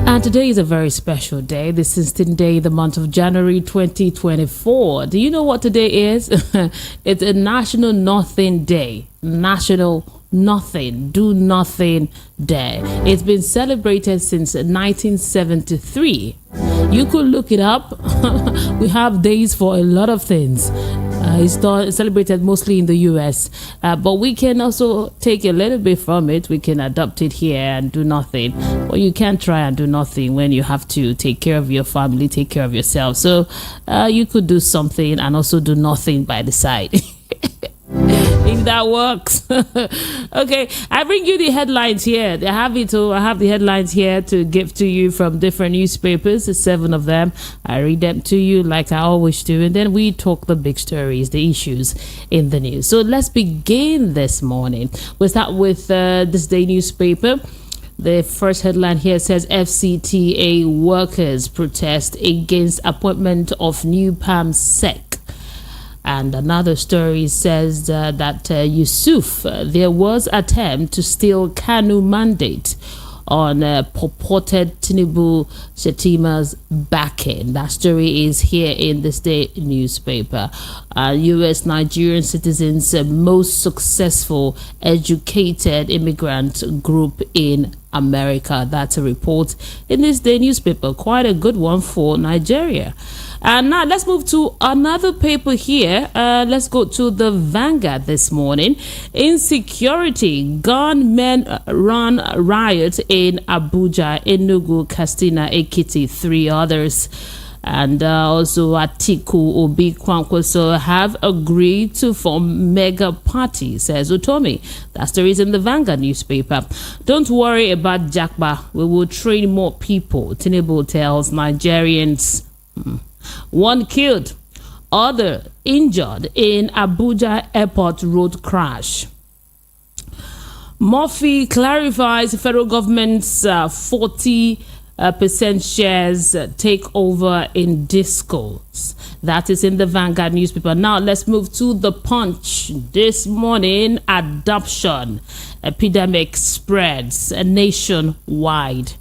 And today is a very special day. The 16th day, the month of January 2024. Do you know what today is? It's a National Nothing Day. National Nothing, Do Nothing Day. It's been celebrated since 1973. You could look it up. We have days for a lot of things. It's celebrated mostly in the US, but we can also take a little bit from it. We can adopt it here and do nothing. But you can't try and do nothing when you have to take care of your family, take care of yourself. So you could do something and also do nothing by the side. If that works. Okay, I bring you the headlines here. I have the headlines here to give to you from different newspapers. There's 7 of them. I read them to you like I always do, and then we talk the big stories, the issues in the news. So let's begin this morning. We'll start with this day newspaper. The first headline here says FCTA workers protest against appointment of new PAM sec. And another story says that Yusuf, there was attempt to steal KANU mandate on purported Tinubu Shetima's backing. That story is here in this day newspaper. U.S. Nigerian citizens' most successful educated immigrant group in America. That's a report in this day newspaper. Quite a good one for Nigeria. And now let's move to another paper here. Let's go to the Vanguard this morning. Insecurity. Gunmen run riot in Abuja, Enugu, Katsina, Ekiti, 3 others. And also Atiku, Obi, Kwankwaso have agreed to form mega party, says Utomi. That's the reason the Vanguard newspaper. Don't worry about Jakba. We will train more people, Tinubu tells Nigerians. 1 killed, other injured in Abuja airport road crash. Murphy clarifies federal government's 40% shares takeover in discos. That is in the Vanguard newspaper. Now let's move to the Punch. This morning, adoption epidemic spreads nationwide.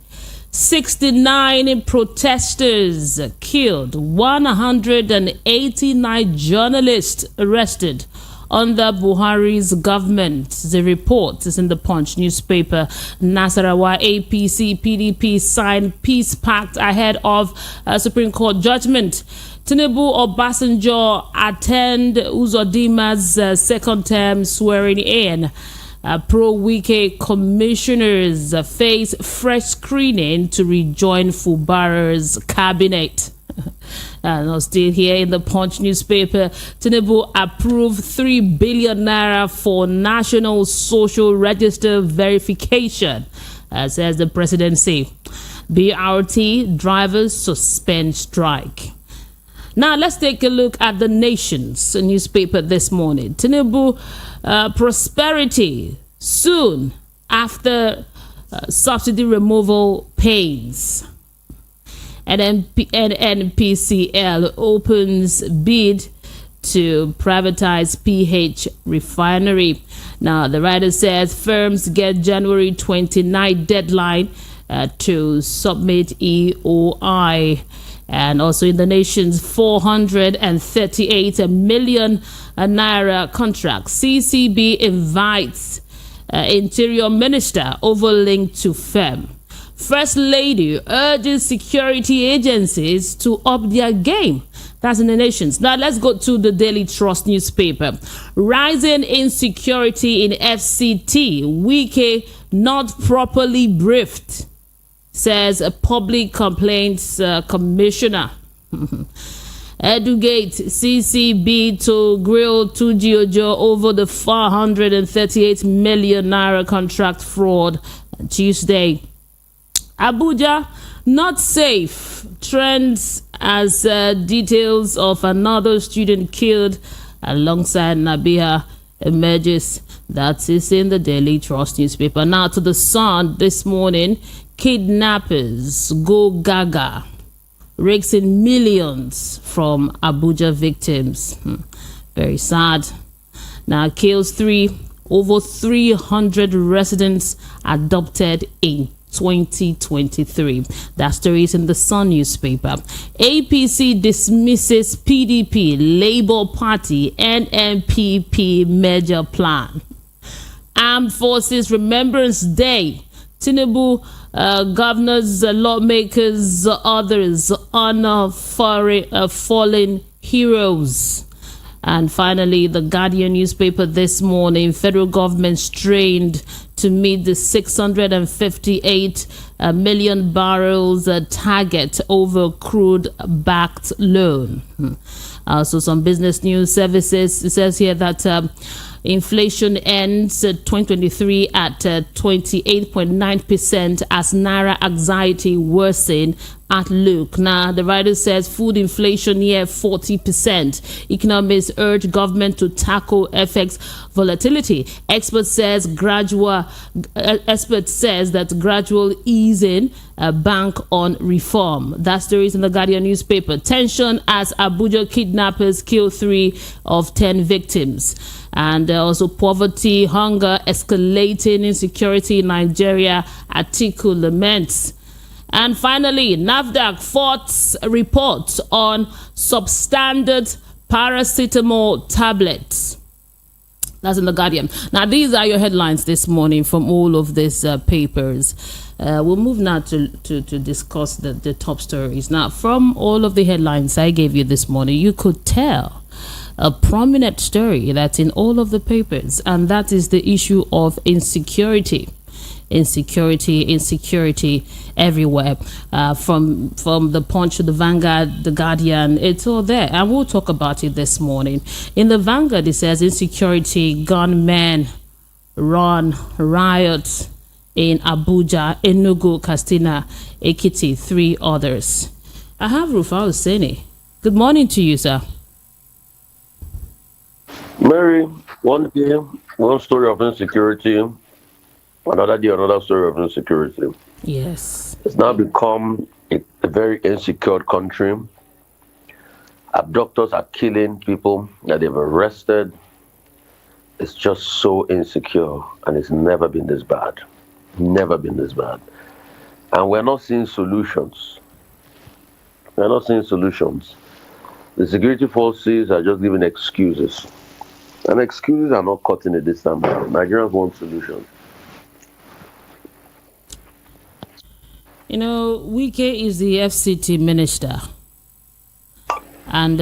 69 protesters killed, 189 journalists arrested under Buhari's government. The report is in the Punch newspaper. Nasarawa APC PDP signed peace pact ahead of Supreme Court judgment. Tinubu Obasanjo attend Uzodima's second term swearing in. Pro-Wike commissioners face fresh screening to rejoin Fubara's cabinet. And still here in the Punch newspaper, Tinubu approved 3 billion naira for National Social Register verification, says the presidency. BRT drivers suspend strike. Now let's take a look at the Nation's newspaper this morning. Tinubu prosperity soon after subsidy removal pains. And NPCL opens bid to privatize PH refinery. Now the writer says firms get January 29 deadline to submit EOI. And also in the Nation's 438 million naira contract. CCB invites Interior Minister over link to FEM. First Lady urges security agencies to up their game. That's in the Nations. Now let's go to the Daily Trust newspaper. Rising insecurity in FCT. Wike not properly briefed, says a public complaints commissioner. Edugate CCB to grill Tujiojo over the 438 million naira contract fraud Tuesday. Abuja not safe trends as details of another student killed alongside Nabiha emerges. That is in the Daily Trust newspaper. Now to the Sun this morning. Kidnappers go gaga, rakes in millions from Abuja victims. Very sad. Now kills 3, over 300 residents adopted in 2023. That story is in the Sun newspaper. APC dismisses PDP, Labour Party, NMPP merger plan. Armed Forces Remembrance Day. Tinubu, governors, lawmakers, others honor fallen heroes. And finally, the Guardian newspaper this morning, federal government strained to meet the 658 million barrels target over crude-backed loan. So some business news services, it says here that inflation ends 2023 at 28.9% as Naira anxiety worsened at Luke. Now, the writer says food inflation near 40%. Economists urge government to tackle FX volatility. Expert says that gradual easing bank on reform. That story is in the Guardian newspaper. Tension as Abuja kidnappers kill 3 of 10 victims. And also poverty, hunger, escalating insecurity in Nigeria. Atiku laments. And finally, NAFDAC Fort's report on substandard paracetamol tablets. That's in the Guardian. Now, these are your headlines this morning from all of these papers. We'll move now to discuss the top stories. Now, from all of the headlines I gave you this morning, you could tell a prominent story that's in all of the papers, and that is the issue of insecurity. Insecurity everywhere, from the Punch to the Vanguard, the Guardian, it's all there, and we'll talk about it this morning. In the Vanguard, it says insecurity, gunmen run riots in Abuja, Enugu, Katsina, Ekiti, 3 others. I have Rufai Oseni. Good morning to you, sir. Mary, one day, one story of insecurity. Another day, another story of insecurity. Yes. It's now become a very insecure country. Abductors are killing people that they've arrested. It's just so insecure, and it's never been this bad. Never been this bad. And we're not seeing solutions. We're not seeing solutions. The security forces are just giving excuses. And excuses are not cutting it this time around. Nigerians want solutions. You know, Wike is the FCT minister, and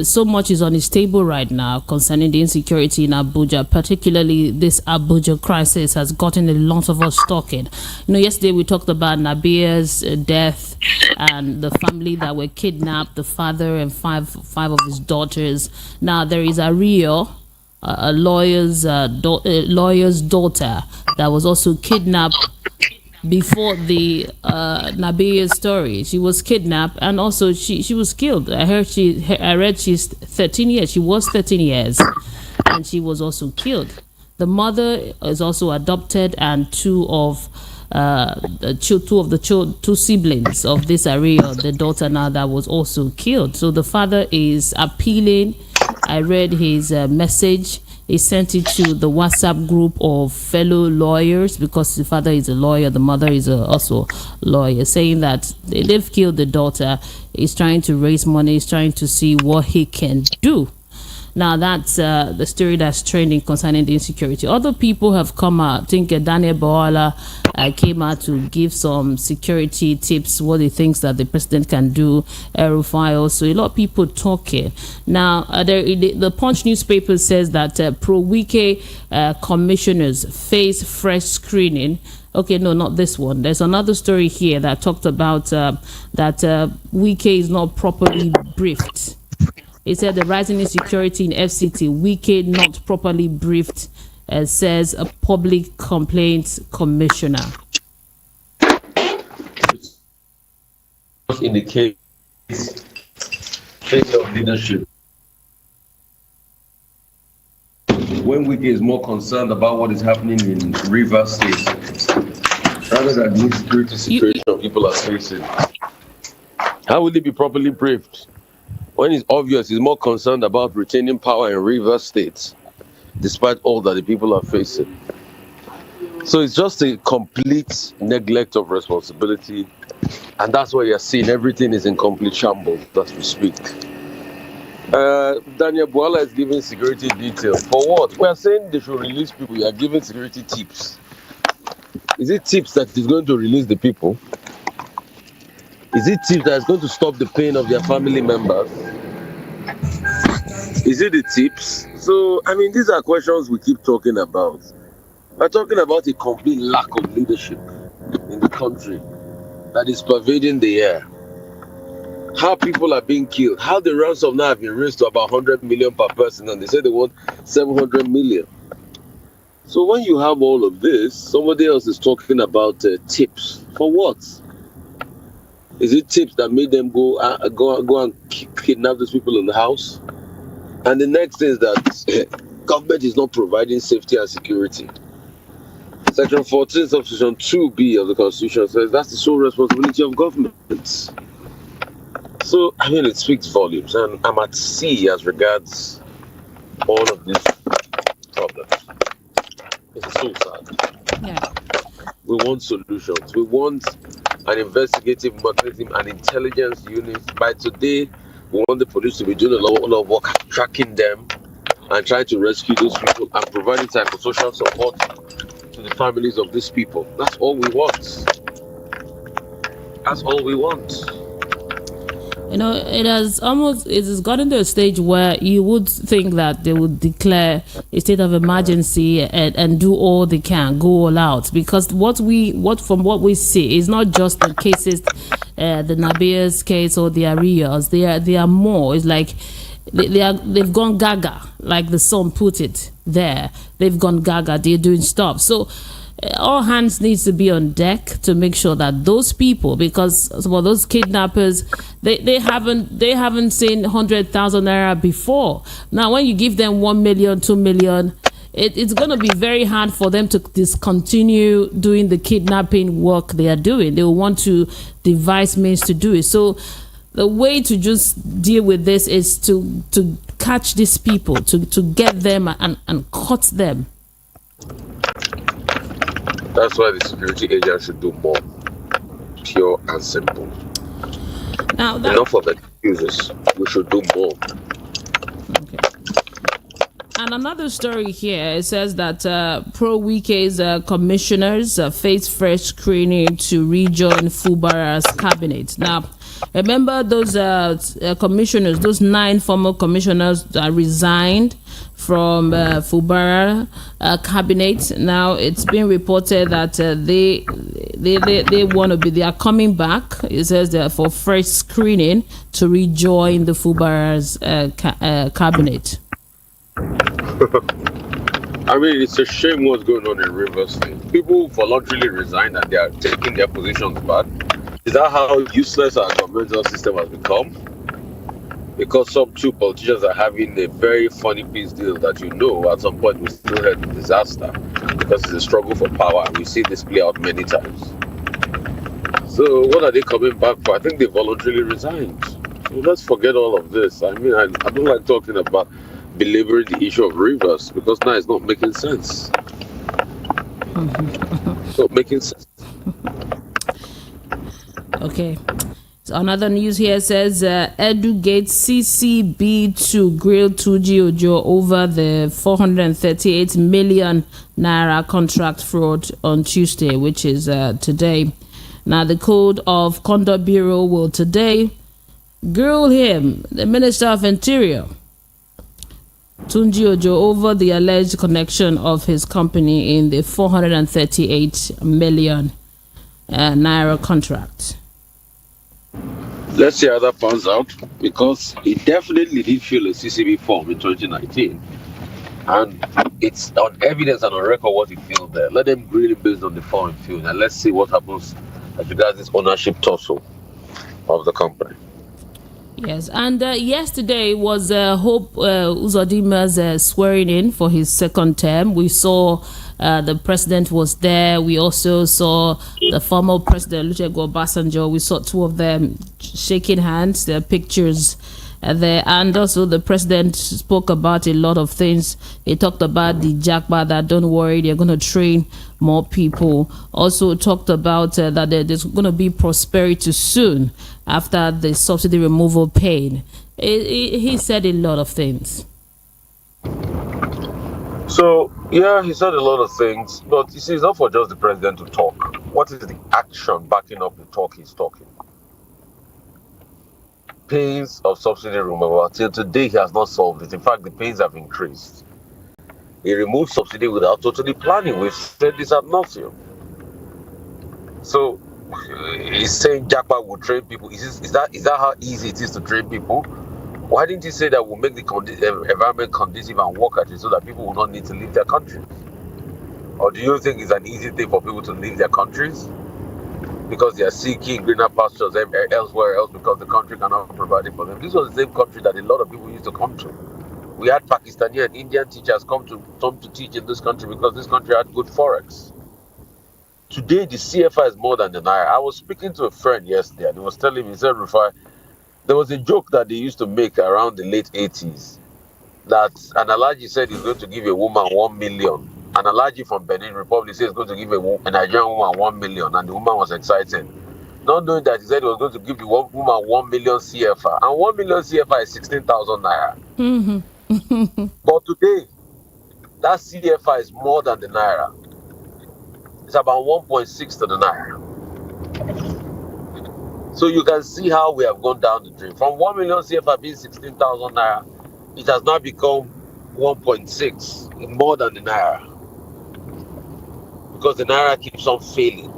so much is on his table right now concerning the insecurity in Abuja. Particularly, this Abuja crisis has gotten a lot of us talking. You know, yesterday we talked about Nabia's death and the family that were kidnapped, the father and five of his daughters. Now there is a lawyer's daughter that was also kidnapped. Before the Nabia story, she was kidnapped and also she was killed. I read she's 13 years. She was 13 years, and she was also killed. The mother is also adopted, and two siblings of this area, the daughter now that was also killed. So the father is appealing. I read his message. He sent it to the WhatsApp group of fellow lawyers, because the father is a lawyer, the mother is also a lawyer, saying that they've killed the daughter. He's trying to raise money. He's trying to see what he can do. Now, that's the story that's trending concerning the insecurity. Other people have come out. I think Daniel Bawala came out to give some security tips, what he thinks that the president can do. Rufai also, a lot of people talking. Now, the Punch newspaper says that pro-Wike commissioners face fresh screening. Okay, no, not this one. There's another story here that talked about that Wike is not properly briefed. It said the rising insecurity in FCT, Wike not properly briefed, says a public complaints commissioner. Indicates failure of leadership. When Wike is more concerned about what is happening in Rivers State rather than the insecurity situation people are facing, how will he be properly briefed? When it's obvious he's more concerned about retaining power in Rivers State, despite all that the people are facing. So it's just a complete neglect of responsibility, and that's why you're seeing everything is in complete shambles as we speak. Daniel Boala is giving security details. For what? We are saying they should release people. You are giving security tips. Is it tips that is going to release the people? Is it tips that is going to stop the pain of their family members? Is it the tips? So, I mean, these are questions we keep talking about. We're talking about a complete lack of leadership in the country that is pervading the air. How people are being killed, how the ransom now have been raised to about 100 million per person, and they say they want 700 million. So when you have all of this, somebody else is talking about tips. For what? Is it tips that made them go and kidnap those people in the house? And the next thing is that government is not providing safety and security. Section 14, subsection 2B of the Constitution says that's the sole responsibility of government. So, I mean, it speaks volumes, and I'm at sea as regards all of these problems. It's so sad. Yeah. We want solutions. We want an investigative mechanism, an intelligence unit. By today, we want the police to be doing a lot of work, tracking them and trying to rescue those people and providing psychosocial support to the families of these people. That's all we want. That's all we want. You know, it has gotten to a stage where you would think that they would declare a state of emergency and do all they can, go all out, because from what we see is not just the cases, the Nabia's case or the Arias. They are more. It's like they've gone gaga, like the song put it there. They've gone gaga. They're doing stuff. So all hands needs to be on deck to make sure that those people, because for those kidnappers, they haven't seen 100,000 naira before. Now, when you give them 1 million, 2 million, it's going to be very hard for them to discontinue doing the kidnapping work they are doing. They will want to devise means to do it. So the way to just deal with this is to catch these people, to get them and cut them. That's why the security agents should do more. Pure and simple. Now, enough of excuses. We should do more. Okay. And another story here, it says that Pro-Wike's commissioners face fresh screening to rejoin Fubara's cabinet. Now, remember those commissioners, those 9 former commissioners that resigned from Fubara cabinet. Now it's been reported that they want to be. They are coming back. It says they're for fresh screening to rejoin the Fubara's cabinet. I mean, it's a shame what's going on in Rivers State. People voluntarily resign and they are taking their positions back. Is that how useless our governmental system has become? Because some 2 politicians are having a very funny peace deal that at some point we still had a disaster because it's a struggle for power, and we see this play out many times. So what are they coming back for? I think they voluntarily resigned. So let's forget all of this. I mean, I don't like talking about belaboring the issue of Rivers because now it's not making sense. It's not making sense. Okay. So another news here says Edugate CCB to grill Tunji Ojo over the 438 million naira contract fraud on Tuesday, which is today. Now, the Code of Conduct Bureau will today grill him, the Minister of Interior, Tunji Ojo, over the alleged connection of his company in the 438 million naira contract. Let's see how that pans out, because he definitely did fill a CCB form in 2019, and it's on evidence and on record what he filled there. Let them grill him based on the form he filled, and let's see what happens as regards this ownership tussle of the company. Yes, and yesterday was Hope Uzodima's swearing in for his second term. We saw the president was there. We also saw the former president, Olusegun Obasanjo. We saw 2 of them shaking hands. Their pictures there. And also the president spoke about a lot of things. He talked about the jackpot, that don't worry, they're going to train more people. Also talked about that there's going to be prosperity soon after the subsidy removal pain. He said a lot of things. So, yeah, he said a lot of things, but you see, it's not for just the president to talk. What is the action backing up the talk he's talking? Pains of subsidy removal, till today he has not solved it. In fact, the pains have increased. He removed subsidy without totally planning. We've said this ad nauseum. So, he's saying Jackpot will train people. Is that how easy it is to train people? Why didn't he say that we'll make the environment conducive and work at it so that people will not need to leave their countries? Or do you think it's an easy thing for people to leave their countries because they are seeking greener pastures elsewhere else because the country cannot provide it for them? This was the same country that a lot of people used to come to. We had Pakistani and Indian teachers come to teach in this country because this country had good forex. Today, the CFI is more than the Naira. I was speaking to a friend yesterday and he was telling me, he said, Rufai, there was a joke that they used to make around the late 80s that an Alhaji said he's going to give a woman 1 million. An Alhaji from Benin Republic said he's going to give a Nigerian woman 1 million, and the woman was excited. Not knowing that he said he was going to give the woman 1 million CFA. And 1 million CFA is 16,000 Naira. Mm-hmm. But today, that CFA is more than the Naira. It's about 1.6 to the Naira. So you can see how we have gone down the drain. From 1 million CFA being 16,000 Naira, it has now become 1.6, more than the Naira. Because the Naira keeps on failing.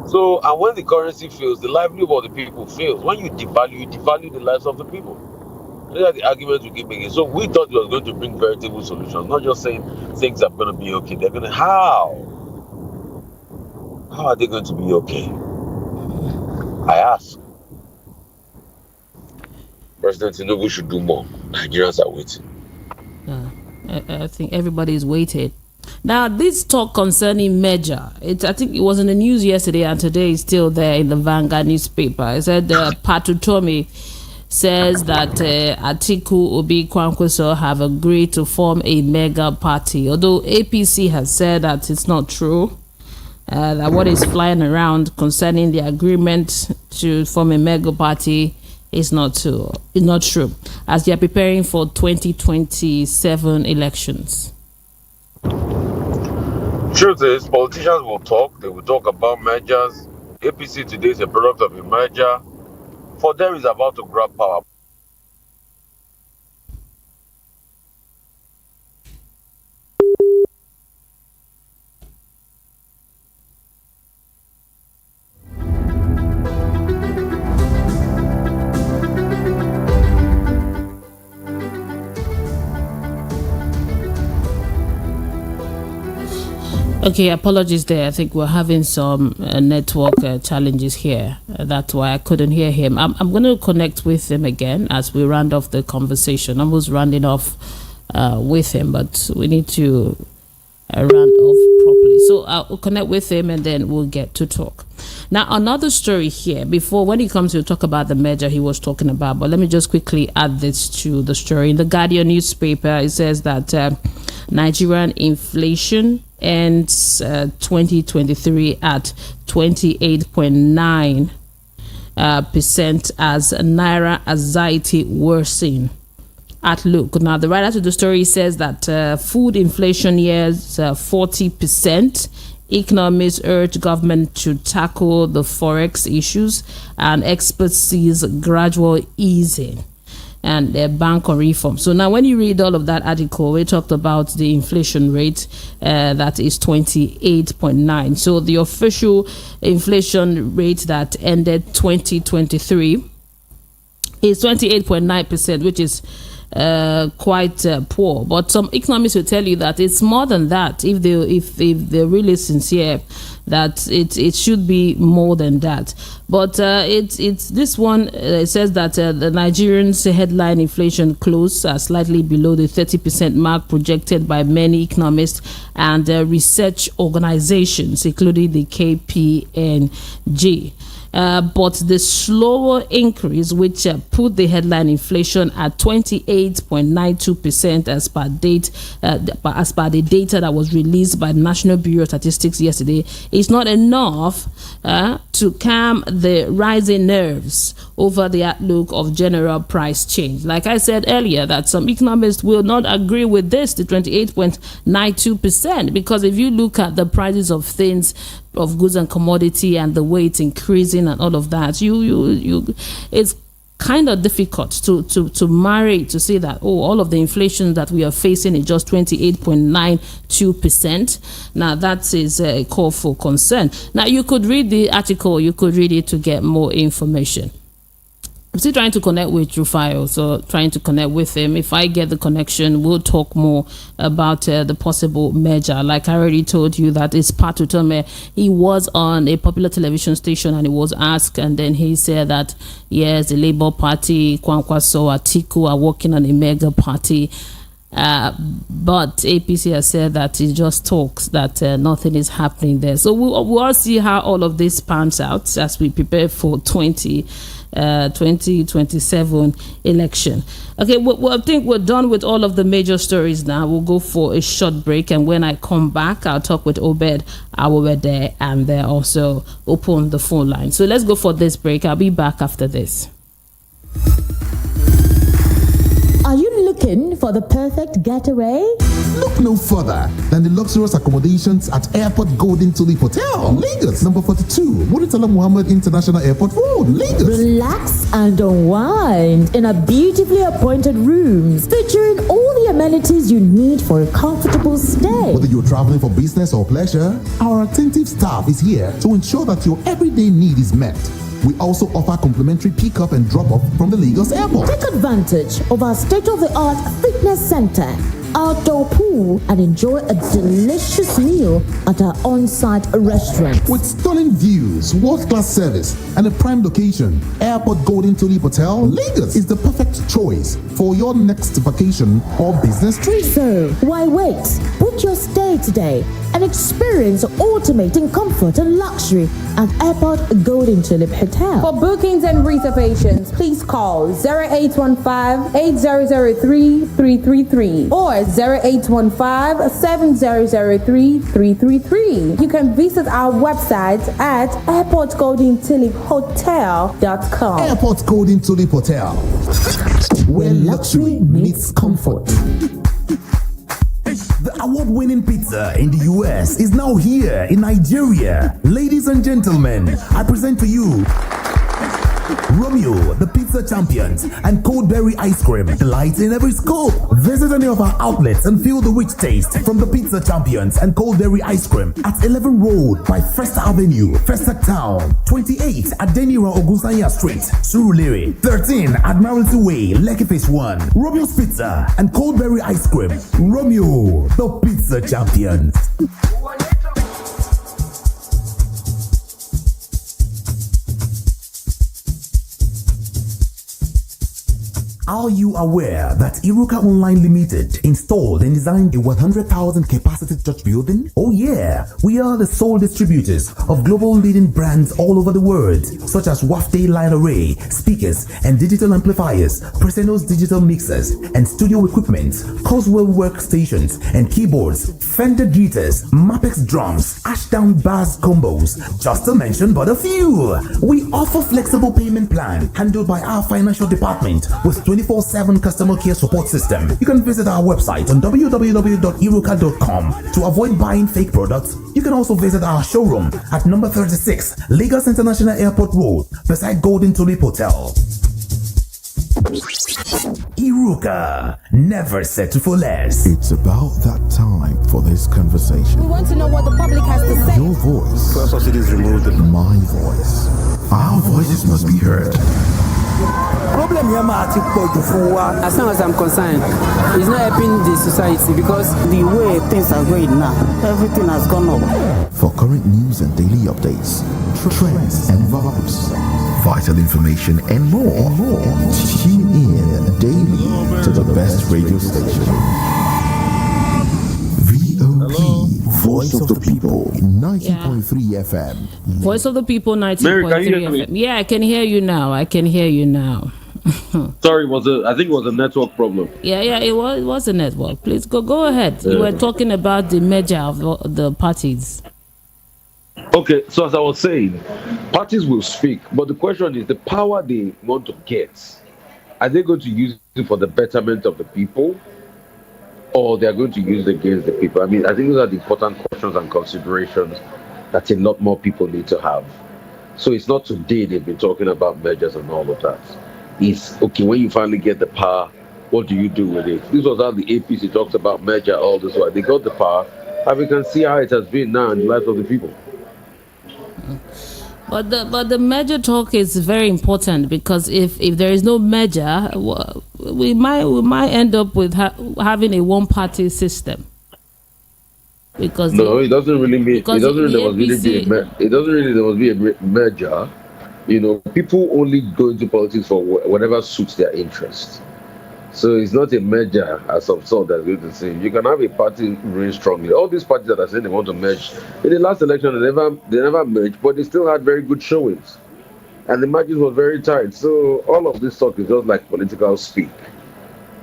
So, and when the currency fails, the livelihood of the people fails. When you devalue the lives of the people. These are the arguments we keep making. So we thought we were going to bring veritable solutions, not just saying things are going to be okay. They're going to, how? How are they going to be okay? I ask. President Tinubu should do more. Nigerians are waiting. I think everybody is waiting. Now, this talk concerning merger, I think it was in the news yesterday and today it's still there in the Vanguard newspaper. It said Patu Tomi says that Atiku, Obi, Kwankwaso have agreed to form a mega party. Although APC has said that it's not true. That what is flying around concerning the agreement to form a mega party is not true. As they are preparing for 2027 elections. Truth is, politicians will talk. They will talk about mergers. APC today is a product of a merger. For them, it's about to grab power. Okay, apologies there. I think we're having some network challenges here. That's why I couldn't hear him. I'm going to connect with him again as we round off the conversation. I was rounding off with him, but we need to round off properly. So I'll connect with him and then we'll get to talk. Now, another story here, before when he comes to talk about the merger he was talking about, but let me just quickly add this to the story. In the Guardian newspaper, it says that Nigerian inflation ends 2023 at 28.9% as Naira anxiety worsen. At look. Now, the writer to the story says that food inflation years 40%. Economists urge government to tackle the forex issues, and experts sees gradual easing and bank on reform. So now when you read all of that article, we talked about the inflation rate that is 28.9. So the official inflation rate that ended 2023 is 28.9%, which is quite poor. But some economists will tell you that it's more than that. If they're really sincere, that it should be more than that. But it's this one. It says that the Nigerian's headline inflation closed slightly below the 30% mark projected by many economists and research organizations, including the KPMG. But the slower increase, which put the headline inflation at 28.92% as per the data that was released by the National Bureau of Statistics yesterday, is not enough to calm the rising nerves over the outlook of general price change. Like I said earlier, that some economists will not agree with this, the 28.92%, because if you look at the prices of things, of goods and commodity, and the way it's increasing and all of that, it's kind of difficult to marry to say that all of the inflation that we are facing is just 28.92%. Now that is a call for concern. Now you could read the article, you could read it to get more information. I'm still trying to connect with Rufai, so trying to connect with him. If I get the connection, we'll talk more about the possible merger. Like I already told you, that is Pat Utome. He was on a popular television station and he was asked, and then he said that yes, the Labour Party, Kwankwaso, Atiku are working on a mega party. But APC has said that it just talks, that nothing is happening there. So we'll all see how all of this pans out as we prepare for 2027 election. Okay, well, I think we're done with all of the major stories now. We'll go for a short break, and when I come back, I'll talk with Obed Awowede, and then also open the phone line. So let's go for this break. I'll be back after this. Are you looking for the perfect getaway? Look no further than the luxurious accommodations at Airport Golden Tulip Hotel, Lagos, number 42, Muritala Muhammad International Airport Road, Lagos. Relax and unwind in a beautifully appointed rooms featuring all the amenities you need for a comfortable stay. Whether you're traveling for business or pleasure, our attentive staff is here to ensure that your everyday need is met. We also offer complimentary pick-up and drop-off from the Lagos airport. Take advantage of our state-of-the-art fitness center, outdoor pool, and enjoy a delicious meal at our on-site restaurant. With stunning views, world-class service, and a prime location, Airport Golden Tulip Hotel, Lagos is the perfect choice for your next vacation or business trip. So, why wait? Book your stay today and experience ultimate in comfort and luxury at Airport Golden Tulip Hotel. For bookings and reservations, please call 0815-8003-333 or 0815-7003-333. You can visit our website at airportgoldentuliphotel.com. Airport Golden Tulip Hotel, where luxury meets comfort. The award-winning pizza in the US is now here in Nigeria. Ladies and gentlemen, I present to you Romeo, the pizza champions, and cold berry ice cream. Delight in every scoop. Visit any of our outlets and feel the rich taste from the pizza champions and cold berry ice cream at 11 Road by Festa Avenue, Festa Town, 28 at Denira Ogunsanya Street, Surulere, 13 Admiralty Way, Lekki Phase 1. Romeo's Pizza and cold berry ice cream. Romeo, the pizza champions. Are you aware that Iruka Online Limited installed and designed a 100,000 capacity church building? Oh yeah, we are the sole distributors of global leading brands all over the world, such as Wafday Line Array, speakers and digital amplifiers, Preseno's digital mixers and studio equipment, Coswell workstations and keyboards, Fender Greeters, Mapex drums, Ashdown bass combos, just to mention but a few. We offer flexible payment plan handled by our financial department with 24/7 customer care support system. You can visit our website on www.iruka.com to avoid buying fake products. You can also visit our showroom at number 36 Lagos International Airport Road beside Golden Tulip Hotel. Iruka, never settle for less. It's about that time for this conversation. We want to know what the public has to say. Your voice. First subsidies removed. My voice. Our voices must be heard. Problem here as far as I'm concerned, it's not helping the society because the way things are going now, everything has gone up. For current news and daily updates, trends and vibes, vital information and more. Tune in daily to the best radio station. VOP, Voice of the People, 90.3 FM. Voice of the People, 90.3 FM. Yeah, I can hear you now. Sorry, I think it was a network problem. Yeah, it was a network. Please go ahead. You were talking about the merger of the parties. Okay, so as I was saying, parties will speak, but the question is the power they want to get. Are they going to use it for the betterment of the people, or they are going to use it against the people? I mean, I think those are the important questions and considerations that a lot more people need to have. So it's not today they've been talking about mergers and all of that. It's okay, when you finally get the power, what do you do with it? This was how the APC talks about merger all this while. They got the power, and we can see how it has been now in the lives of the people. But the merger talk is very important, because if there is no merger, we might end up with having a one-party system. Because it doesn't really mean there must be a merger. You know, people only go into politics for whatever suits their interest. So it's not a merger as some sort that's going to say you can have a party really strongly. All these parties that are saying they want to merge, in the last election they never merged, but they still had very good showings, and the margins were very tight. So all of this talk is just like political speak.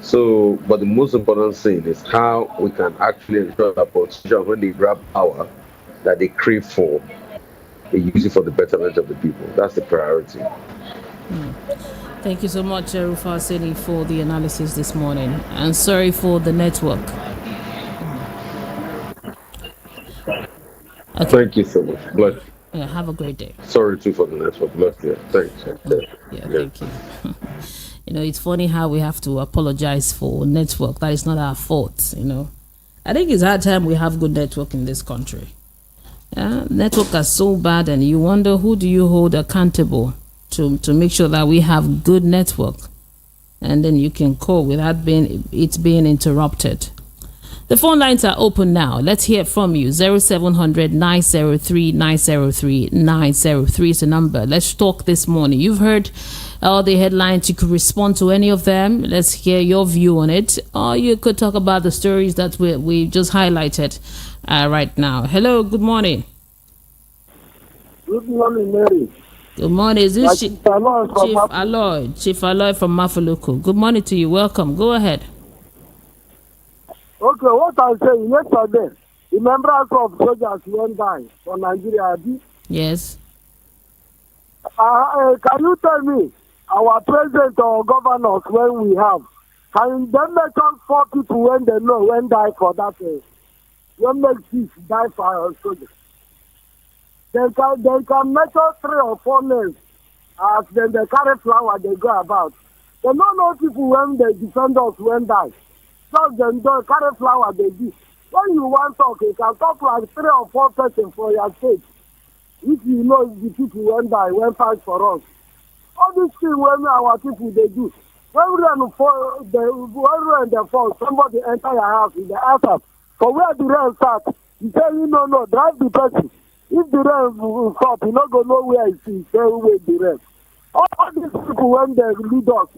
So, but the most important thing is how we can actually ensure that politicians, when they grab power that they crave for, they use it for the betterment of the people. That's the priority. Thank you so much, Rufai Oseni, for the analysis this morning. And sorry for the network. Okay. Thank you so much. Bless you. Yeah, have a great day. Sorry too for the network. Bless you. Thanks. Thank you. You know, it's funny how we have to apologize for network. That is not our fault, you know. I think it's hard time we have good network in this country. Network are so bad, and you wonder who do you hold accountable to make sure that we have good network, and then you can call without being interrupted. The phone lines are open now. Let's hear from you. 0700 903 903 903 is the number. Let's talk this morning. You've heard all the headlines. You could respond to any of them. Let's hear your view on it. Or you could talk about the stories that we just highlighted right now. Hello, good morning. Good morning, Mary. Good morning. Is this Chief Aloy? Chief Aloy from Mafuluku. Good morning to you. Welcome. Go ahead. Okay, what I'm saying, yesterday, the members of soldiers went down for Nigeria. Yes. Can you tell me, our president or governors, when we have, can they make us 4 people when they know when die for that? When make 6 die for our soldiers? They can make us 3 or 4 names as then they carry flower they go about. They don't know people when they defend us when die. So then they carry flower they do. When you want to talk, you can talk like 3 or 4 persons for your state. If you know the people when die, when fight for us. All these things when our people they do. When rain fall, somebody enter your house in the house. For where the rain start, you say no, drive the person. If the rain will stop, you not go know where it is, say where the rain. All these people when they lead us,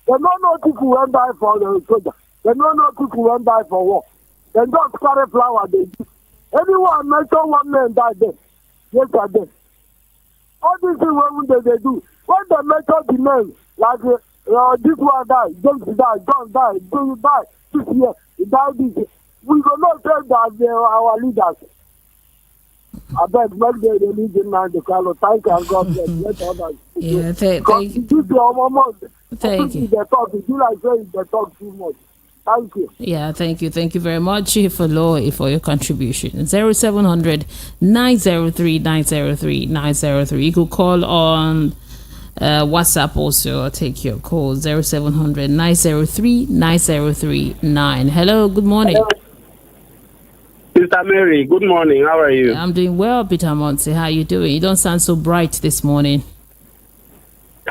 they don't know people when die for the soldier. They don't know people when die for war. They just carry flower they do. Anyone mention one man die there. Yesterday. All these things when they do. When they mention the name, like this one died, James died, John died, Joe died, this year, he died this year. We will not say that they are our leaders. I bet make the religion man the Carlo. Thank you and God bless. Let others. Yeah, thank you. Thank you. They talk. It's like saying they talk too much. Thank you. Yeah, thank you. Thank you very much for your contribution. 0700 903 903 903. You could call on WhatsApp also. I'll take your call. 0700 903 903 9. Hello, good morning. Hello. Sister Mary, good morning. How are you? I'm doing well, Peter Monse. How are you doing? You don't sound so bright this morning.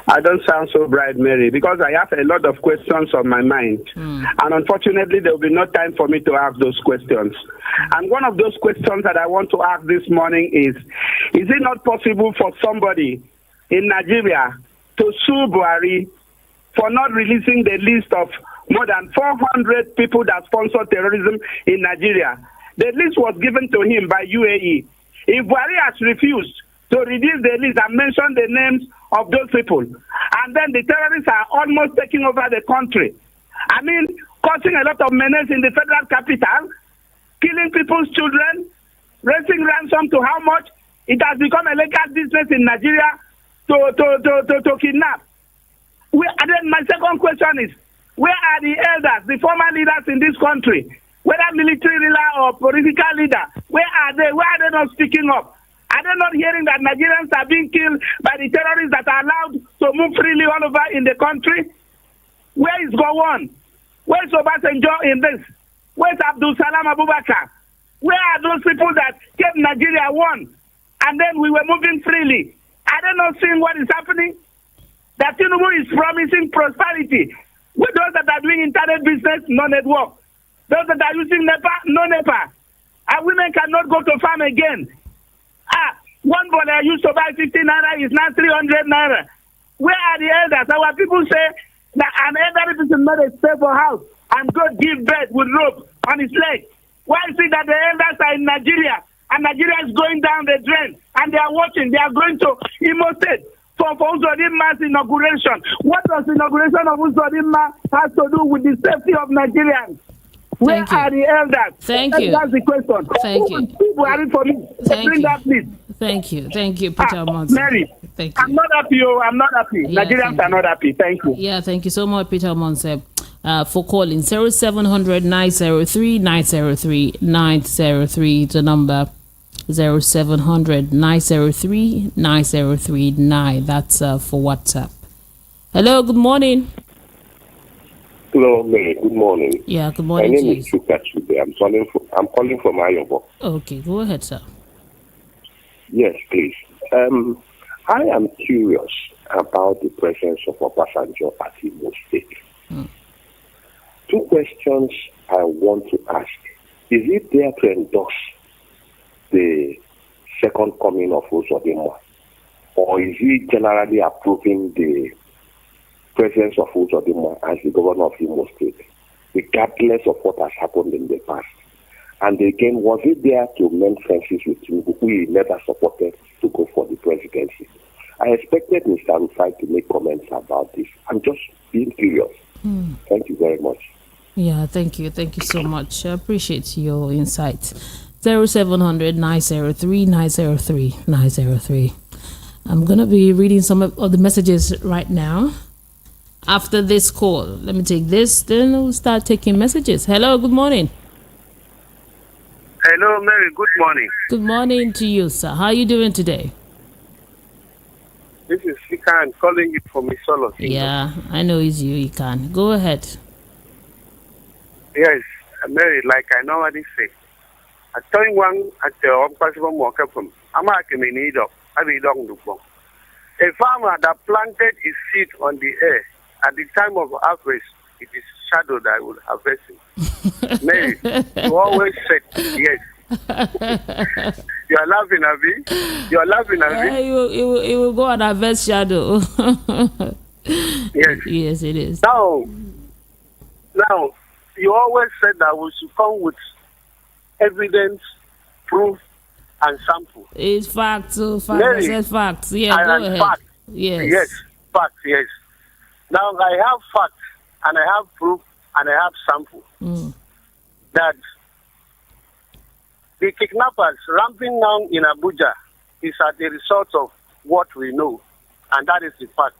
I don't sound so bright, Mary, because I have a lot of questions on my mind. And unfortunately, there will be no time for me to ask those questions. And one of those questions that I want to ask this morning is it not possible for somebody in Nigeria to sue Buhari for not releasing the list of more than 400 people that sponsor terrorism in Nigeria? The list was given to him by UAE. If Buhari has refused to release the list and mention the names of those people, and then the terrorists are almost taking over the country, I mean, causing a lot of menace in the federal capital, killing people's children, raising ransom to how much? It has become a legal business in Nigeria to kidnap. And then my second question is, where are the elders, the former leaders in this country, whether military leader or political leader? Where are they? Why are they not speaking up? Are they not hearing that Nigerians are being killed by the terrorists that are allowed to move freely all over in the country? Where is Gowon? Where is Obasanjo in this? Where is Abdul Salam Abubakar? Where are those people that kept Nigeria one? And then we were moving freely. Are they not seeing what is happening? That Tinubu is promising prosperity. With those that are doing internet business, no network. Those that are using NEPA, no NEPA. And women cannot go to farm again. One boy I used to buy 50 naira is now 300 naira. Where are the elders? Our people say that an elderly person not a stay for house and God give birth with rope on his leg. Why is it that the elders are in Nigeria and Nigeria is going down the drain and they are watching, they are going to Imo State for Uzodinma's inauguration? What does the inauguration of Uzodinma has to do with the safety of Nigerians? Where are the elders? Thank you. That's the question. Thank you. People are for me. Bring that, please. Thank you, Peter Monson. Mary, thank you. I'm not happy. I'm not happy. Yeah, Nigerians are not happy. Thank you. Yeah, thank you so much, Peter Monson, for calling 0700 903 903 903. The number 0700 903 903 That's for WhatsApp. Hello, good morning. Hello, Mary. Good morning. Yeah, good morning. My name is Chukachude. I'm calling from Ayobo. Okay, go ahead, sir. Yes, please. I am curious about the presence of Obasanjo at Imo State. Two questions I want to ask. Is it there to endorse the second coming of Uzodinma? Or is he generally approving the presence of Uzodinma as the governor of Imo State, regardless of what has happened in the past? And again, was it there to mend fences with Tinubu, who he never supported to go for the presidency? I expected Mr. Rufai to make comments about this. I'm just being curious. Thank you very much. Yeah, thank you. Thank you so much. I appreciate your insight. 0700 903 903 903. I'm going to be reading some of the messages right now. After this call, let me take this, then we'll start taking messages. Hello, good morning. Hello, Mary. Good morning. Good morning to you, sir. How are you doing today? This is Ikan calling you from Misolo. Yeah, I know it's you, Ikan. Go ahead. Yes, Mary, like I normally say, I tell you one at the impossible worker from American in need of a farmer that planted his seed on the air at the time of harvest, it is shadow that will harvest it. Mary, you always said yes. You are laughing, Abby. You are laughing, Abby. It will go on harvest shadow. Yes. Yes, it is. Now, you always said that we should come with evidence, proof, and sample. It's facts. Mary, It's facts. Yeah, go ahead. Facts. Yes. Yes, facts, yes. Now, I have facts, and I have proof, and I have sample. That the kidnappers ramping down in Abuja is as a result of what we know, and that is the fact.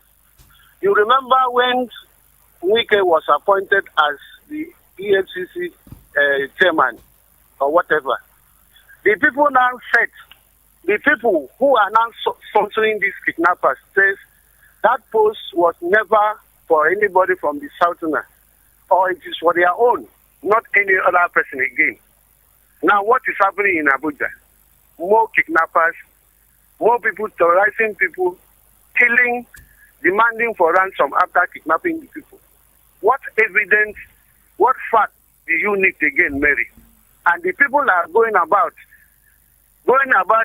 You remember when Wike was appointed as the EFCC chairman or whatever, the people now said, the people who are now sponsoring these kidnappers says that post was never for anybody from the Southern, or it is for their own, not any other person again. Now, what is happening in Abuja? More kidnappers, more people terrorizing people, killing demanding for ransom after kidnapping the people. What evidence, what fact do you need again, Mary? And the people are going about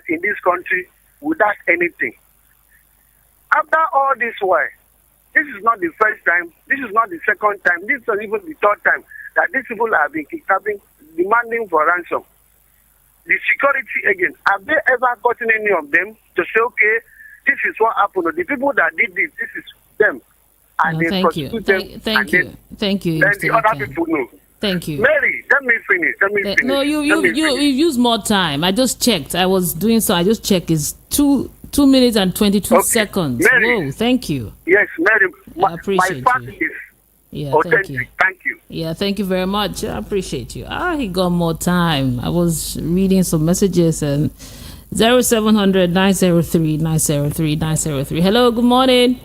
in this country without anything. After all this while, this is not the first time, this is not the second time, this is not even the third time that these people have been kidnapping, demanding for ransom. The security again, have they ever gotten any of them to say, okay, this is what happened? The people that did this is them. And they thank you. Thank you. Thank you. Then the other people know. Thank you. Mary, let me finish. No, you used more time. I just checked. I was doing so. I just checked. It's 2 minutes and 22 seconds. Mary, whoa, thank you. Yes, Mary. I appreciate my fact you. is Yeah, authentic. Thank you. Yeah, thank you very much. I appreciate you. He got more time. I was reading some messages and 0700 903 903 903. Hello, good morning.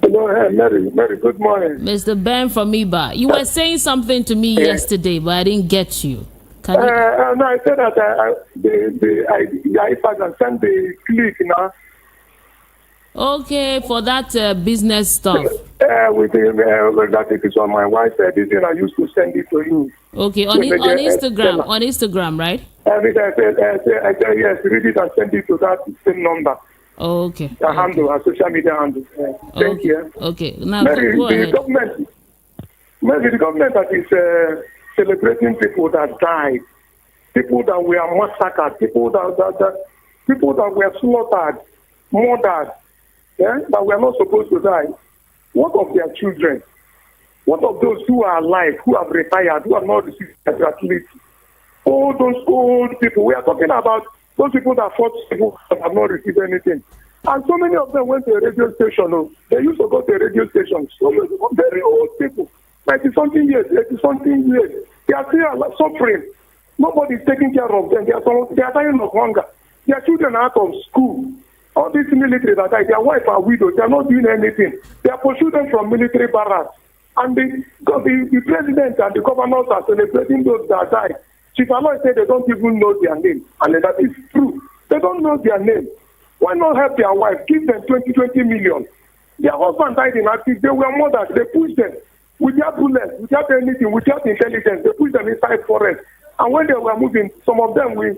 Hello, Mary, good morning. Mr. Ben from Iba. You were saying something to me yesterday, but I didn't get you. No, I said that I can send the clip now. Okay, for that business stuff. That it is on my wife's this thing I used to send it to you. Okay, on Instagram, right? I said, yes, read it and send it to that same number. Okay. The handle, a social media handle. Thank you. Okay, now Maybe go ahead. The government that is celebrating people that died, people that were massacred, people that were slaughtered, murdered, that were not supposed to die. What of their children? What of those who are alive, who have retired, who have not received their gratuity? All those old people. We are talking about those people that fought people that have not received anything. And so many of them went to a radio station. They used to go to a radio station. So many very old people, 90-something years, 80-something years. They are still suffering. Nobody is taking care of them. They are dying of hunger. Their children are out of school. All these military that died, their wives are widows. They are not doing anything. They are pursuing them from military barracks. And the president and the governors are celebrating those that died. Chief Aloy said they don't even know their name. And that is true. They don't know their name. Why not help their wife? Give them 20 million. Their husband died in active. They were murdered. They pushed them without bullets, without anything, without intelligence. They pushed them inside forest. And when they were moving, some of them, we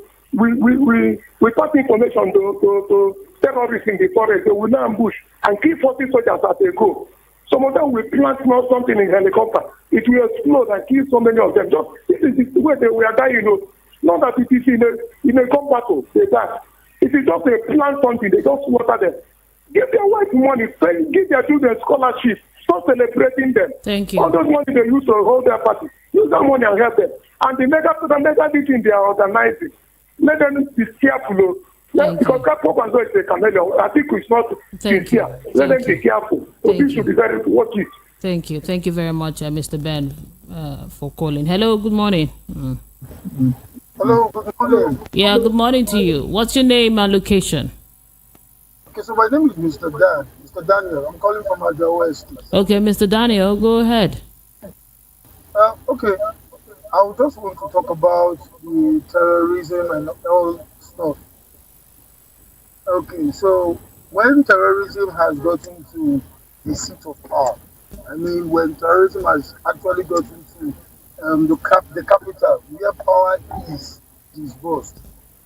got information to terrorists in the forest. They will now ambush and kill 40 soldiers as they go. Some of them will plant something in helicopter. It will explode and kill so many of them. Just this is the way they were dying. Not that it is in a gun battle. They die. It is just a plant something. They just water them. Give their wife money. Give their children scholarship. Stop celebrating them. Thank you. All those money they use to hold their party. Use that money and help them. And the mega meeting they are organizing. Let them be careful. Because that program is a chameleon. I think it's not sincere. Let them be careful. So this should be very watch it. Thank you. Thank you very much, Mr. Ben, for calling. Hello, good morning. Hello, good morning. Yeah, good morning to you. What's your name and location? Okay, so my name is Mr. Daniel. I'm calling from Aja West. Okay, Mr. Daniel, go ahead. Okay, I would just want to talk about the terrorism and all stuff. Okay, so when terrorism has gotten to the seat of power, I mean when terrorism has actually gotten to the capital where power is disbursed,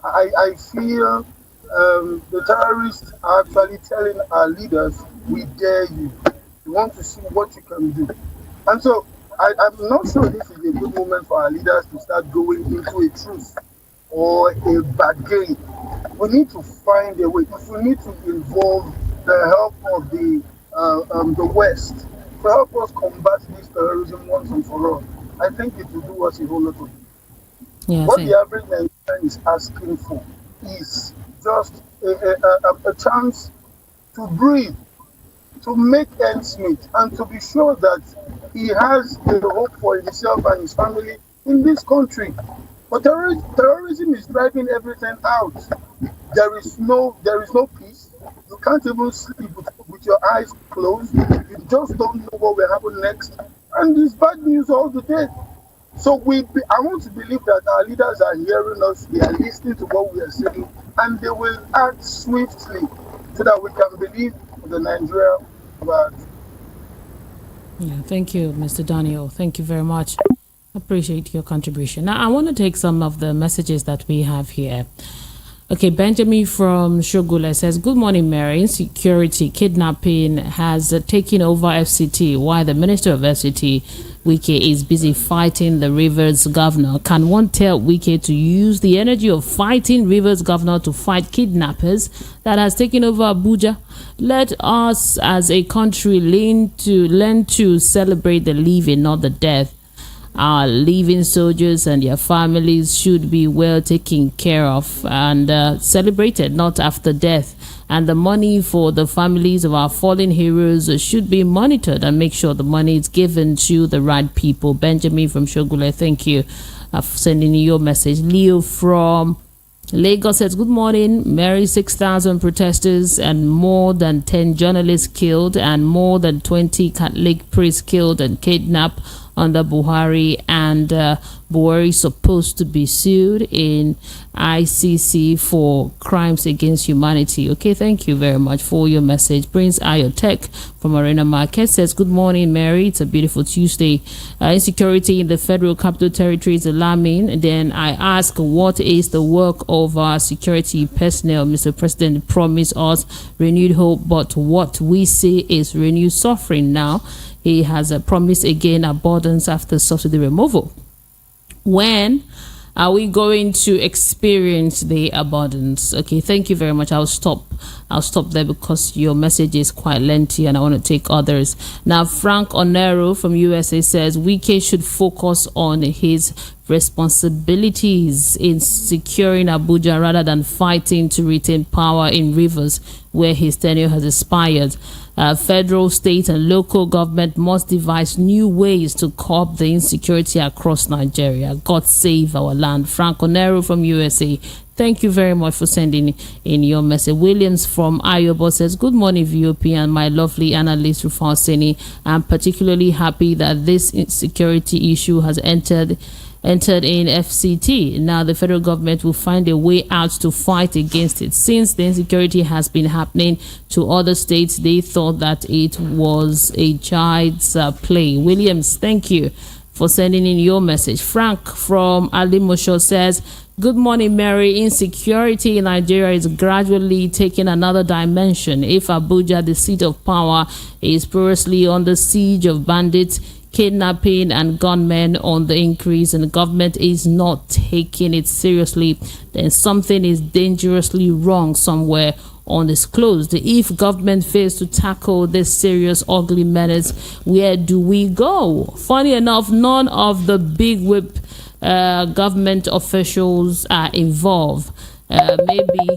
I feel the terrorists are actually telling our leaders, we dare you. We want to see what you can do. And so I'm not sure this is a good moment for our leaders to start going into a truce or a bargain. We need to find a way. If we need to involve the help of the West to help us combat this terrorism once and for all, I think it will do us a whole lot of good. Yeah, what the average Nigerian is asking for is just a chance to breathe, to make ends meet, and to be sure that he has the hope for himself and his family in this country. But terrorism is driving everything out. There is no peace. You can't even sleep with your eyes closed. You just don't know what will happen next. And it's bad news all the day. So I want to believe that our leaders are hearing us, they are listening to what we are saying, and they will act swiftly so that we can believe the Nigeria about. Yeah, thank you, Mr. Daniel. Thank you very much. Appreciate your contribution. Now, I want to take some of the messages that we have here. Okay, Benjamin from Shogula says, good morning, Mary. Insecurity, kidnapping has taken over FCT while the Minister of FCT, Wike, is busy fighting the Rivers governor. Can one tell Wike to use the energy of fighting Rivers governor to fight kidnappers that has taken over Abuja? Let us as a country learn to celebrate the living, not the death. Our living soldiers and their families should be well taken care of and celebrated, not after death. And the money for the families of our fallen heroes should be monitored and make sure the money is given to the right people. Benjamin from Shogule, thank you for sending your message. Leo from Lagos says, good morning, Mary. 6,000 protesters and more than 10 journalists killed and more than 20 Catholic priests killed and kidnapped under Buhari, and Buhari supposed to be sued in ICC for crimes against humanity. Okay, thank you very much for your message. Prince Ayotek from Arena Market says, good morning, Mary. It's a beautiful Tuesday. Insecurity in the Federal Capital Territory is alarming. And then I ask, what is the work of our security personnel? Mr. President promised us renewed hope, but what we see is renewed suffering now. He has promised again abundance after subsidy removal. When are we going to experience the abundance? Okay, thank you very much. I'll stop there because your message is quite lengthy and I want to take others. Now, Frank Onero from USA says Wike should focus on his responsibilities in securing Abuja rather than fighting to retain power in Rivers where his tenure has expired. Federal, state and local government must devise new ways to curb the insecurity across Nigeria. God save our land. Frank Onero from USA, thank you very much for sending in your message. Williams from Ayobo says, good morning, VOP and my lovely analyst Rufai Oseni. I'm particularly happy that this insecurity issue has entered in FCT. Now the federal government will find a way out to fight against it. Since the insecurity has been happening to other states, they thought that it was a child's play. Williams, thank you for sending in your message. Frank from Alimosho says, good morning, Mary. Insecurity in Nigeria is gradually taking another dimension. If Abuja, the seat of power, is porously under siege of bandits, kidnapping and gunmen on the increase, and the government is not taking it seriously, then something is dangerously wrong somewhere undisclosed. If government fails to tackle this serious ugly menace, where do we go? Funny enough, none of the big whip government officials are involved. Maybe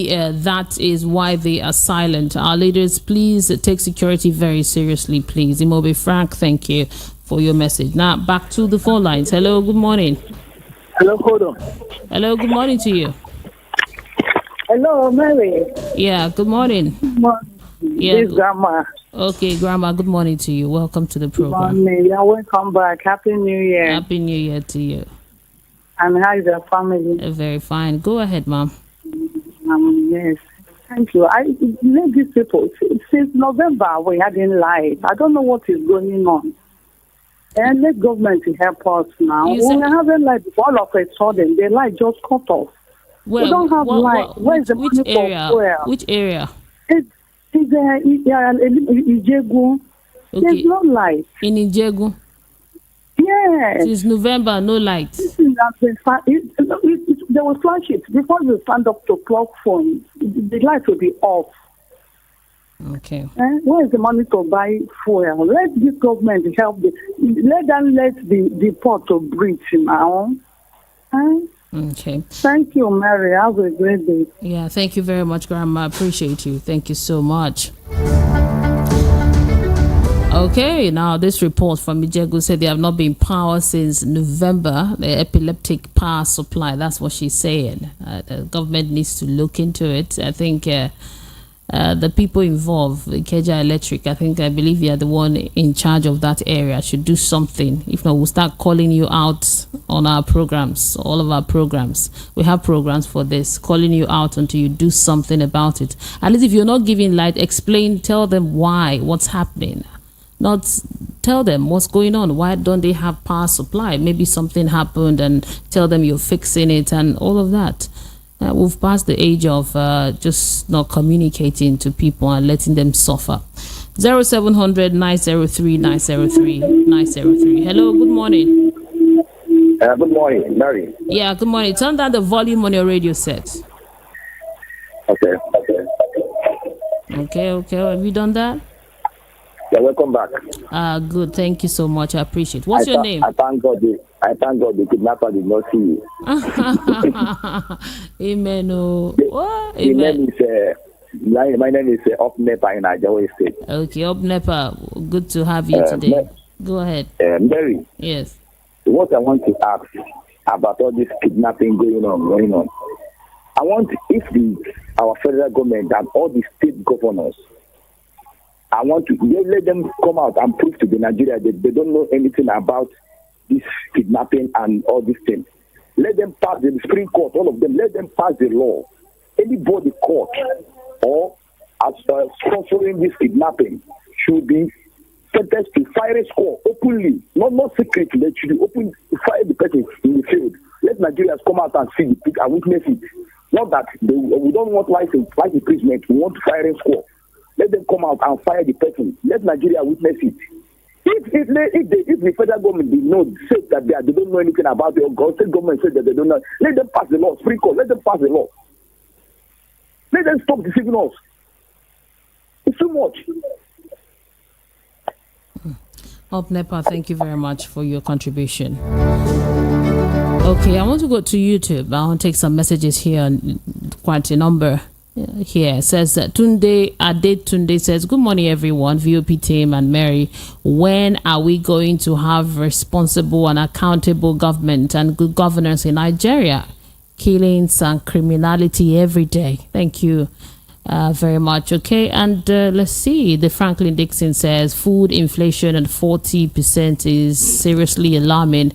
that is why they are silent. Our leaders, please take security very seriously, please. Imobe Frank, thank you for your message. Now, back to the phone lines. Hello, good morning. Hello, hold on. Hello, good morning to you. Hello, Mary. Yeah, good morning. Good morning. Yeah, this is Grandma. Okay, Grandma, good morning to you. Welcome to the program. Good morning. Yeah, welcome back. Happy New Year. Happy New Year to you. And how is your family? Very fine. Go ahead, Mom. Yes. Thank you. I let these people since November we hadn't lied. I don't know what is going on. And let government help us now. We haven't lied all of a sudden. The light just cut off. Well, we don't have light. Where's the money area? for fuel? Which area? It's Ijegu. Okay. There's no light. In Ijegu? Yes. Since November, no light. There was flash it before you stand up to plug phone. The light will be off. Okay. Where is the money to buy fuel? Let this government help. Let them let the port to breathe now. Okay. Thank you, Mary. Have a great day. Yeah, thank you very much, Grandma. I appreciate you. Thank you so much. Okay, now this report from Ijegu said they have not been power since November. The epileptic power supply, that's what she's saying. The government needs to look into it. I think the people involved, Ikeja Electric, I believe you're the one in charge of that area, should do something. If not, we'll start calling you out on our programs, all of our programs. We have programs for this, calling you out until you do something about it. At least if you're not giving light, explain, tell them why, what's happening. Not tell them what's going on. Why don't they have power supply? Maybe something happened and tell them you're fixing it and all of that. We've passed the age of just not communicating to people and letting them suffer. 0700 903 903 903. Hello, good morning. Good morning, Mary. Yeah, good morning. Turn down the volume on your radio set. Okay. Have you done that? Yeah, welcome back. Good. Thank you so much. I appreciate it. What's your name? I thank God the kidnapper did not see you. Amen. Amen. My name is Opnepa in Ijeoma State. Okay, Opnepa. Good to have you today. Go ahead. Mary. Yes. What I want to ask about all this kidnapping going on. I want if our federal government and all the state governors, I want to let them come out and prove to the Nigeria that they don't know anything about this kidnapping and all these things. Let them pass the Supreme Court, all of them. Let them pass the law. Anybody caught or as sponsoring this kidnapping should be sentenced to firing squad openly, not secretly. They should open fire the person in the field. Let Nigerians come out and see the pig and witness it. Not that we don't want life imprisonment. We want firing squad. Let them come out and fire the person. Let Nigeria witness it. If the federal government did not say that they don't know anything about it, or state government said that they don't know, let them pass the law. Supreme Court, let them pass the law. Let them stop deceiving us. It's too much. Opnepa, thank you very much for your contribution. Okay, I want to go to YouTube. I want to take some messages here, quite a number. Here it says that Tunde says, good morning everyone, VOP team and Mary. When are we going to have responsible and accountable government and good governance in Nigeria? Killings and criminality every day. Thank you very much. Okay, and let's see. The Franklin Dixon says food inflation at 40% is seriously alarming.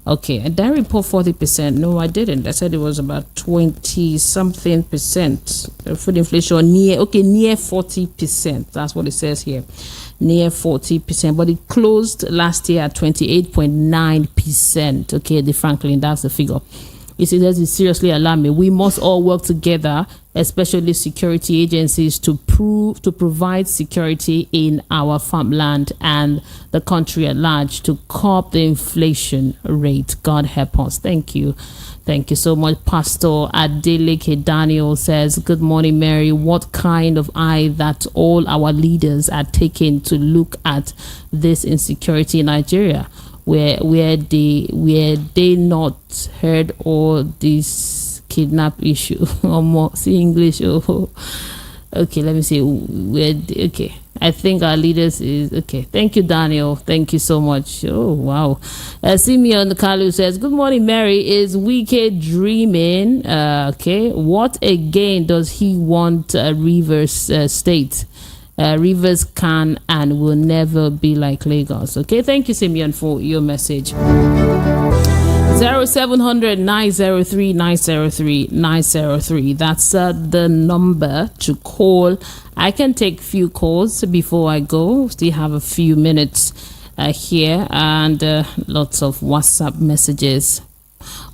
Okay, I didn't report 40%. No, I didn't. I said it was about 20-something percent. Food inflation near 40%. That's what it says here. Near 40%. But it closed last year at 28.9%. Okay, the Franklin, that's the figure. It says it's seriously alarming. We must all work together, especially security agencies, to provide security in our farmland and the country at large to curb the inflation rate. God help us. Thank you. Thank you so much. Pastor Adeleke Daniel says, good morning, Mary. What kind of eye that all our leaders are taking to look at this insecurity in Nigeria? Where they not heard all this kidnap issue or more? See English? Oh, okay. Let me see. Okay. I think our leaders is okay. Thank you, Daniel. Thank you so much. Oh wow. Simeon Kalu says, "Good morning, Mary. Is Wike dreaming? Okay. What again does he want? Rivers State." Rivers can and will never be like Lagos. Okay, thank you, Simeon, for your message. 0700 903 903 903. That's the number to call. I can take few calls before I go. Still have a few minutes here and lots of WhatsApp messages.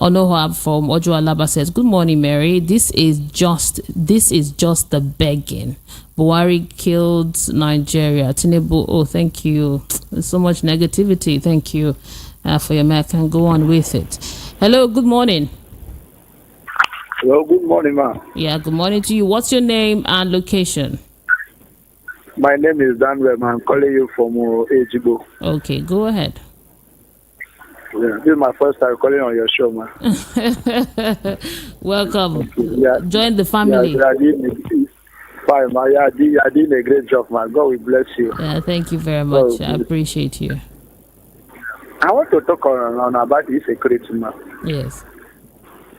Onohab from Ojo Alaba says, good morning, Mary. This is just the begging. Buhari killed Nigeria. Tinubu, oh, thank you. There's so much negativity. Thank you for your mail. I can go on with it. Hello, good morning. Hello, good morning, ma'am. Yeah, good morning to you. What's your name and location? My name is Daniel. I'm calling you from Ejibo. Okay, go ahead. Yeah, this is my first time calling on your show, man. Welcome. Yeah. Join the family. Yeah, fine, man. You're doing a great job, man. God will bless you. Yeah, thank you very much. I appreciate you. I want to talk on about insecurity, man. Yes.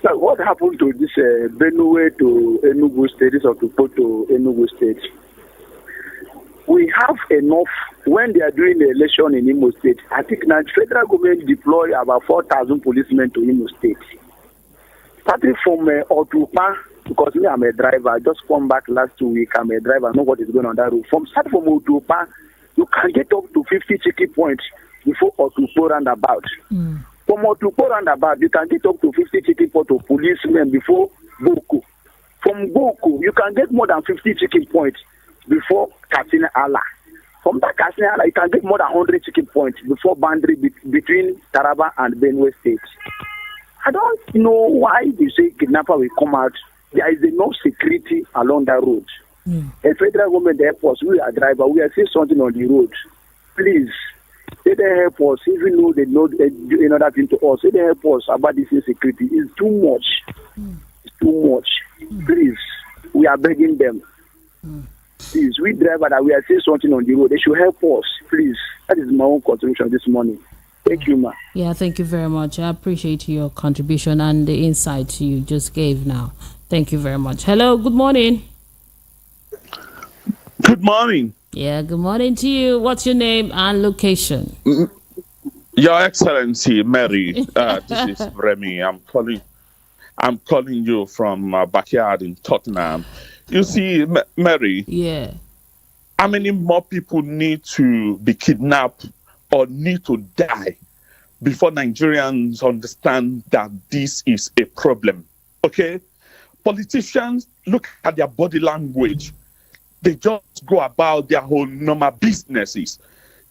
So what happened to this Benue to Enugu State, this Otukpo to Enugu State? We have enough. When they are doing the election in Imo State, I think now federal government deploy about 4,000 policemen to Imo State. Starting from Otukpa, because me, I'm a driver. I just come back last 2 weeks. I'm a driver. I know what is going on that road. Start from Otukpa, you can get up to 50 checking points before Otukpo roundabout. From Otukpo roundabout, you can get up to 50 checking points of policemen before Boku. From Boku, you can get more than 50 checking points before Katsina Ala. From that Katsina Ala, you can get more than 100 checking points before boundary between Taraba and Benue State. I don't know why they say kidnapper will come out. There is enough security along that road. A federal government help us. We are driver. We are seeing something on the road. Please, they help us. Even though they know another thing to us, they help us about this insecurity. It's too much. It's too much. Please, we are begging them. Please, we driver that we are seeing something on the road. They should help us. Please, that is my own contribution this morning. Thank you, ma. Yeah, thank you very much. I appreciate your contribution and the insight you just gave now. Thank you very much. Hello, good morning. Good morning. Yeah, good morning to you. What's your name and location? Your Excellency, Mary. This is Remy. I'm calling you from my backyard in Tottenham. You see, Mary. Yeah. How many more people need to be kidnapped or need to die before Nigerians understand that this is a problem? Okay? Politicians look at their body language. They just go about their whole normal businesses.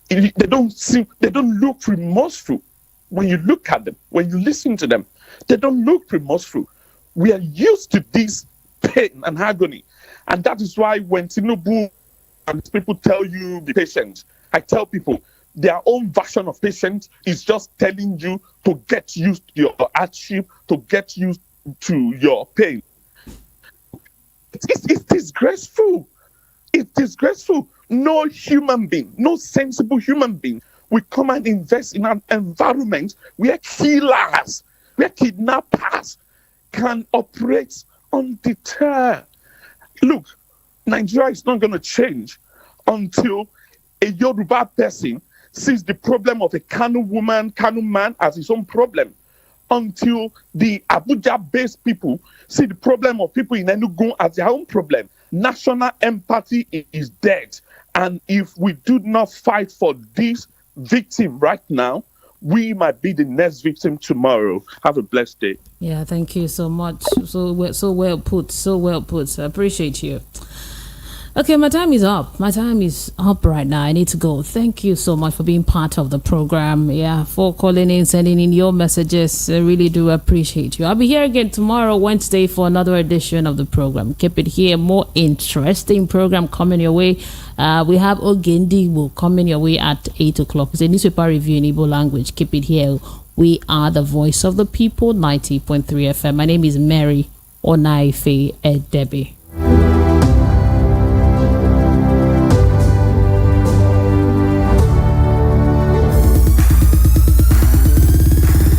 They don't look remorseful. When you look at them, when you listen to them, they don't look remorseful. We are used to this pain and agony. And that is why when Tinubu and people tell you be patient, I tell people their own version of patience is just telling you to get used to your hardship, to get used to your pain. It's disgraceful. It's disgraceful. No human being, no sensible human being will come and invest in an environment where killers, where kidnappers can operate undeterred. Look, Nigeria is not going to change until a Yoruba person sees the problem of a Kanu woman, Kanu man as his own problem. Until the Abuja-based people see the problem of people in Enugu as their own problem. National empathy is dead. And if we do not fight for this victim right now, we might be the next victim tomorrow. Have a blessed day. Yeah, thank you so much. So well put. I appreciate you. Okay, my time is up. My time is up right now. I need to go. Thank you so much for being part of the program. Yeah, for calling in, sending in your messages. I really do appreciate you. I'll be here again tomorrow, Wednesday, for another edition of the program. Keep it here. More interesting program coming your way. We have Ogendi will come in your way at 8 o'clock. It's a newspaper review in Igbo language. Keep it here. We are the voice of the people, 90.3 FM. My name is Mary Onaife Edebi.